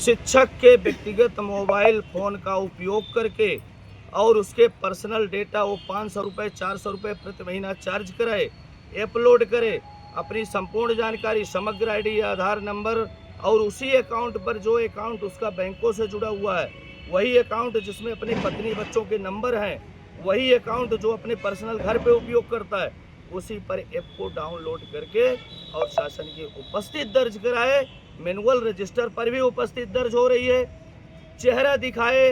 शिक्षक के व्यक्तिगत मोबाइल फ़ोन का उपयोग करके और उसके पर्सनल डेटा वो 500 रुपये 400 रुपये प्रति महीना चार्ज कराए, अपलोड करे अपनी संपूर्ण जानकारी, समग्र आईडी, आधार नंबर और उसी अकाउंट पर जो अकाउंट उसका बैंकों से जुड़ा हुआ है, वही अकाउंट जिसमें अपनी पत्नी बच्चों के नंबर हैं, वही अकाउंट जो अपने पर्सनल घर पे उपयोग करता है, उसी पर ऐप को डाउनलोड करके और शासन की उपस्थिति दर्ज कराए। मैनुअल रजिस्टर पर भी उपस्थिति दर्ज हो रही है। चेहरा दिखाए,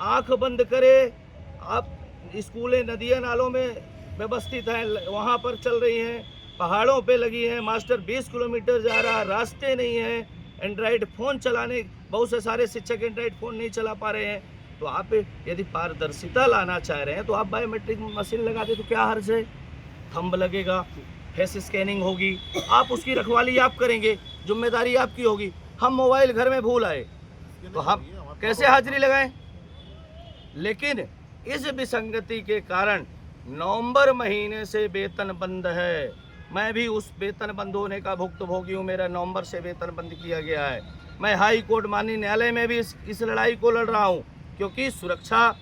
आंख बंद करे। आप स्कूलें नदियाँ नालों में व्यवस्थित हैं, वहाँ पर चल रही हैं, पहाड़ों पे लगी हैं, मास्टर 20 किलोमीटर जा रहा है, रास्ते नहीं हैं, एंड्रॉयड फ़ोन चलाने, बहुत से सारे शिक्षक एंड्रॉयड फ़ोन नहीं चला पा रहे हैं। तो आप यदि पारदर्शिता लाना चाह रहे हैं तो आप बायोमेट्रिक मशीन लगा दे तो क्या हर्ज है। थंब लगेगा, फेस स्कैनिंग होगी, आप उसकी रखवाली आप करेंगे, जिम्मेदारी आपकी होगी। हम मोबाइल घर में भूल आए तो हम कैसे हाजिरी लगाएं। लेकिन इस विसंगति के कारण नवंबर महीने से वेतन बंद है। मैं भी उस वेतन बंद होने का भुक्तभोगी हूँ। मेरा नवंबर से वेतन बंद किया गया है। मैं हाई कोर्ट माननीय न्यायालय में भी इस लड़ाई को लड़ रहा हूँ, क्योंकि सुरक्षा,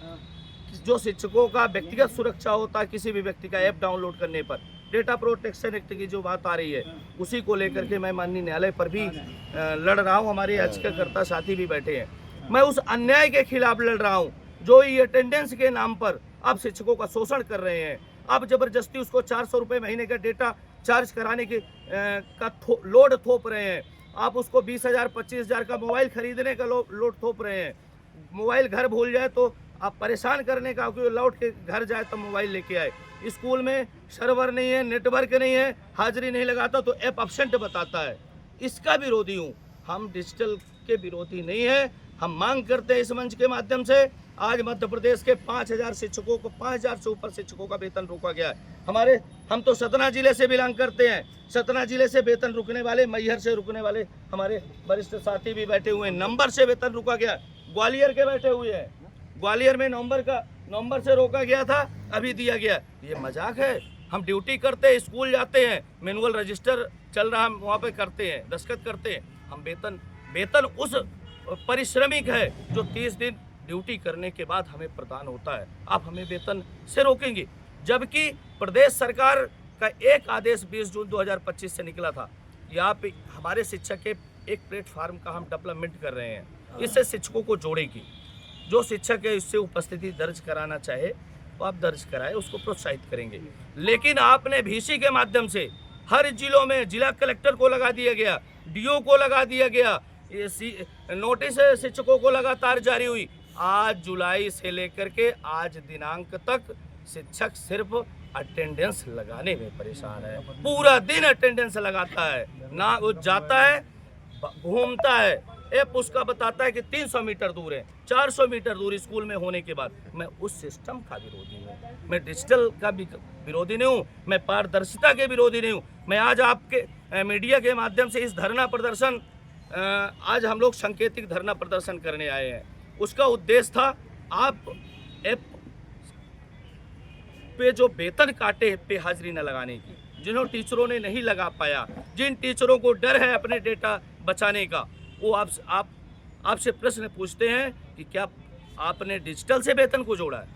जो शिक्षकों का व्यक्तिगत सुरक्षा होता है किसी भी व्यक्ति का ऐप डाउनलोड करने पर, डेटा प्रोटेक्शन एक्ट की जो बात आ रही है, उसी को लेकर के मैं माननीय न्यायालय पर भी लड़ रहा हूँ। हमारे याचिकाकर्ता साथी भी बैठे हैं। मैं उस अन्याय के खिलाफ लड़ रहा हूँ जो ये अटेंडेंस के नाम पर आप शिक्षकों का शोषण कर रहे हैं। आप जबरदस्ती उसको 400 रुपये महीने का डेटा चार्ज कराने के लोड थोप रहे हैं। आप उसको 20,000 25,000 का मोबाइल खरीदने का लोड थोप रहे हैं। मोबाइल घर भूल जाए तो आप परेशान करने का, क्योंकि लौट के घर जाए तो मोबाइल लेके आए। स्कूल में सर्वर नहीं है, नेटवर्क नहीं है, हाजिरी नहीं लगाता तो ऐप एब्सेंट बताता है। इसका विरोधी हूँ। हम डिजिटल के विरोधी नहीं है। हम मांग करते हैं इस मंच के माध्यम से, आज मध्य प्रदेश के 5,000 शिक्षकों को, 5,000 से ऊपर शिक्षकों का वेतन रोका गया है। हम तो सतना जिले से बिलोंग करते हैं। सतना जिले से वेतन रुकने वाले, मैहर से रुकने वाले हमारे वरिष्ठ साथी भी बैठे हुए हैं। नंबर से वेतन रुका गया। ग्वालियर के बैठे हुए हैं। ग्वालियर में नवंबर से रोका गया था, अभी दिया गया। ये मजाक है। हम ड्यूटी करते हैं, स्कूल जाते हैं, मैनुअल रजिस्टर चल रहा, हम वहाँ पे करते हैं, दस्तखत करते हैं। हम वेतन उस परिश्रमिक है जो 30 दिन ड्यूटी करने के बाद हमें प्रदान होता है। आप हमें वेतन से रोकेंगे, जबकि प्रदेश सरकार का एक आदेश 20 जून 2025 से निकला था। यहाँ पे हमारे शिक्षक के एक प्लेटफार्म का हम डेवलपमेंट कर रहे हैं। इससे शिक्षकों को जोड़ेगी। जो शिक्षक है इससे उपस्थिति दर्ज कराना चाहे तो आप दर्ज कराए, उसको प्रोत्साहित करेंगे। लेकिन आपने VC के माध्यम से हर जिलों में जिला कलेक्टर को लगा दिया गया, DO को लगा दिया गया, नोटिस शिक्षकों को लगातार जारी हुई। आज जुलाई से लेकर के आज दिनांक तक शिक्षक सिर्फ अटेंडेंस लगाने में परेशान है। पूरा दिन अटेंडेंस लगाता है, ना वो जाता है, घूमता है, ऐप उसका बताता है कि 300 मीटर दूर है, 400 मीटर दूर स्कूल में होने के बाद। मैं उस सिस्टम का विरोधी हूँ। मैं डिजिटल का भी विरोधी नहीं हूँ। मैं पारदर्शिता के विरोधी नहीं हूँ। मैं आज आपके मीडिया के माध्यम से इस धरना प्रदर्शन, आज हम लोग सांकेतिक धरना प्रदर्शन करने आए हैं। उसका उद्देश्य था आप ऐप पे जो वेतन काटे पे हाजिरी न लगाने की। जिन्होंने टीचरों ने नहीं लगा पाया, जिन टीचरों को डर है अपने डेटा बचाने का, वो आपसे प्रश्न पूछते हैं कि क्या आपने डिजिटल से वेतन को जोड़ा है।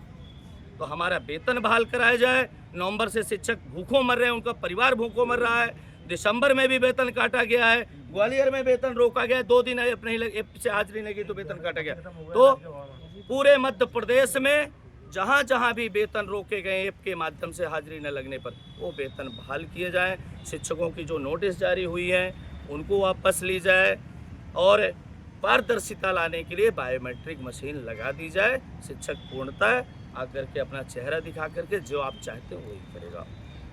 तो हमारा वेतन बहाल कराया जाए। नवंबर से शिक्षक भूखों मर रहे हैं, उनका परिवार भूखों मर रहा है। दिसंबर में भी वेतन काटा गया है। ग्वालियर में वेतन रोका गया, 2 दिन ऐप से हाजिरी लगी तो वेतन काटा गया। तो पूरे मध्य प्रदेश में जहाँ जहाँ भी वेतन रोके गए ऐप के माध्यम से हाजिरी न लगने पर, वो वेतन बहाल किए जाए। शिक्षकों की जो नोटिस जारी हुई है उनको वापस ली जाए और पारदर्शिता लाने के लिए बायोमेट्रिक मशीन लगा दी जाए। शिक्षक पूर्णतः आकर के अपना चेहरा दिखा करके जो आप चाहते हो वही करेगा।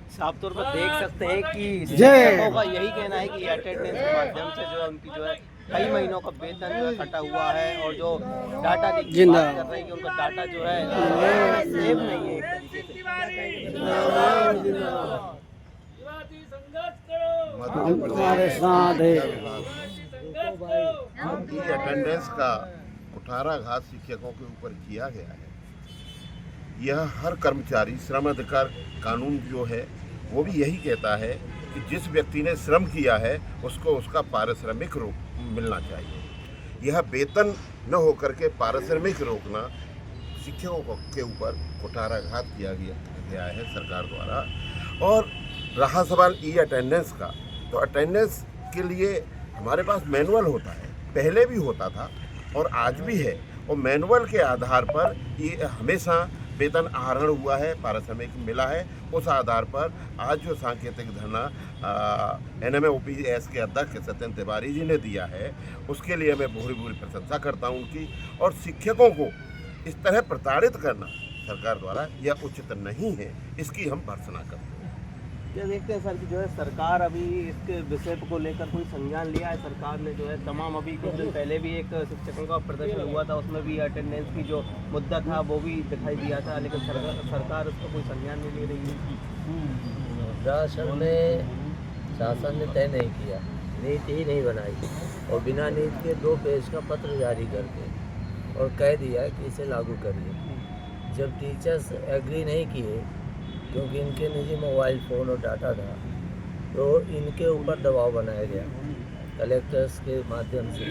साफ तौर पर देख सकते हैं कि शिक्षकों का यही कहना है कि अटेंडेंस के माध्यम से जो है उनकी जो है कई महीनों का वेतन कटा हुआ है, और जो डाटा लीक की बात कर रहे हैं कि उनका डाटा जो है सेव नहीं है एक तरीके से। अटेंडेंस का कुठाराघात शिक्षकों के ऊपर किया गया है। यह हर कर्मचारी, श्रम अधिकार कानून जो है वो भी यही कहता है कि जिस व्यक्ति ने श्रम किया है उसको उसका पारिश्रमिक मिलना चाहिए। यह वेतन न होकर के पारिश्रमिक रोकना शिक्षकों के ऊपर कुठाराघात किया गया है सरकार द्वारा। और रहा सवाल ई अटेंडेंस का, तो अटेंडेंस के लिए हमारे पास मैनुअल होता है, पहले भी होता था और आज भी है, और मैनुअल के आधार पर ये हमेशा वेतन आहरण हुआ है, पारिश्रमिक मिला है। उस आधार पर आज जो सांकेतिक धरना NMOPS के अध्यक्ष सत्येंद्र तिवारी जी ने दिया है, उसके लिए मैं पूरी प्रशंसा करता हूं उनकी। और शिक्षकों को इस तरह प्रताड़ित करना सरकार द्वारा यह उचित नहीं है, इसकी हम भर्त्सना करते हैं। क्या देखते हैं सर कि जो है सरकार अभी इसके विषय को लेकर कोई संज्ञान लिया है? सरकार ने जो है तमाम, अभी कुछ दिन पहले भी एक शिक्षकों का प्रदर्शन हुआ था, उसमें भी अटेंडेंस की जो मुद्दा था वो भी दिखाई दिया था, लेकिन सरकार उसका कोई संज्ञान नहीं ले रही है। दरअसल में शासन ने तय नहीं किया, नीति ही नहीं बनाई, और बिना नीति के 2 पेज का पत्र जारी करके और कह दिया है कि इसे लागू करिए। जब टीचर्स एग्री नहीं किए, क्योंकि इनके निजी मोबाइल फ़ोन और डाटा था, तो इनके ऊपर दबाव बनाया गया कलेक्टर्स के माध्यम से।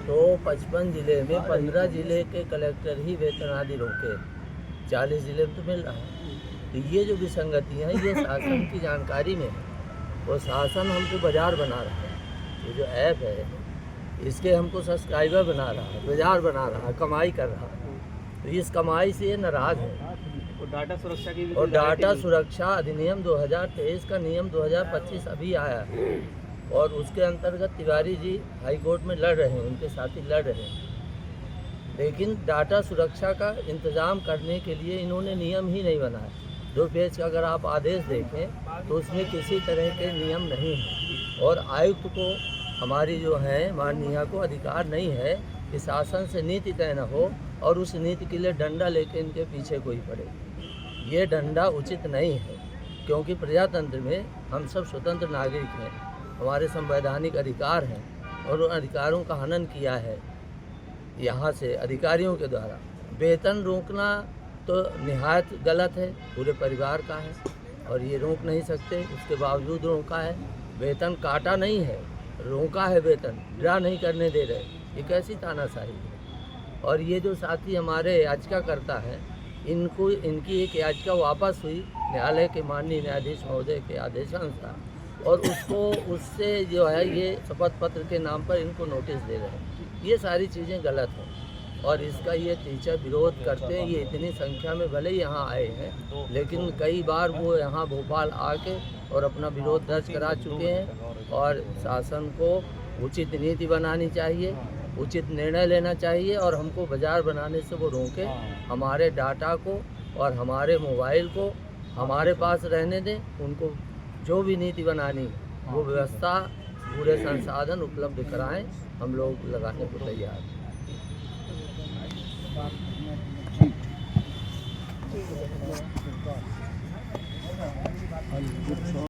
तो 55 ज़िले में 15 ज़िले के कलेक्टर ही वेतन आदि रोके, 40 ज़िले में तो मिल रहा है। तो ये जो विसंगतियाँ हैं ये शासन की जानकारी में है, और शासन हमको बाज़ार बना रहा है। ये जो ऐप है इसके हमको सब्सक्राइबर बना रहा है, बाज़ार बना रहा है, कमाई कर रहा है। तो इस कमाई से ये नाराज़ है। और डाटा सुरक्षा की भी और डाटा सुरक्षा अधिनियम 2023 का नियम 2025 अभी आया है, और उसके अंतर्गत तिवारी जी हाई कोर्ट में लड़ रहे हैं, उनके साथी लड़ रहे हैं। लेकिन डाटा सुरक्षा का इंतज़ाम करने के लिए इन्होंने नियम ही नहीं बनाया। 2 पेज का अगर आप आदेश देखें तो उसमें किसी तरह के नियम नहीं हैं, और आयुक्त को, हमारी जो है माननीय को, अधिकार नहीं है कि शासन से नीति तय न हो और उस नीति के लिए डंडा लेके इनके पीछे कोई पड़े। ये डंडा उचित नहीं है, क्योंकि प्रजातंत्र में हम सब स्वतंत्र नागरिक हैं, हमारे संवैधानिक अधिकार हैं, और उन अधिकारों का हनन किया है यहाँ से अधिकारियों के द्वारा। वेतन रोकना तो निहायत गलत है, पूरे परिवार का है, और ये रोक नहीं सकते, उसके बावजूद रोका है। वेतन काटा नहीं है, रोका है वेतन, ड्रा नहीं करने दे रहे। ये कैसी तानाशाही है? और ये जो साथी हमारे याचिका करता है, इनको, इनकी एक याचिका वापस हुई न्यायालय के माननीय न्यायाधीश महोदय के आदेशानुसार, और उससे जो है ये शपथ पत्र के नाम पर इनको नोटिस दे रहे हैं। ये सारी चीज़ें गलत हैं, और इसका ये टीचर विरोध करते हैं। ये इतनी संख्या में भले ही यहाँ आए हैं, लेकिन कई बार वो यहाँ भोपाल आके और अपना विरोध दर्ज करा चुके हैं। और शासन को उचित नीति बनानी चाहिए, उचित निर्णय लेना चाहिए, और हमको बाज़ार बनाने से वो रोके। हमारे डाटा को और हमारे मोबाइल को हमारे पास रहने दें। उनको जो भी नीति बनानी वो व्यवस्था, पूरे संसाधन उपलब्ध कराएं। हम लोग लगाने को तैयार हैं।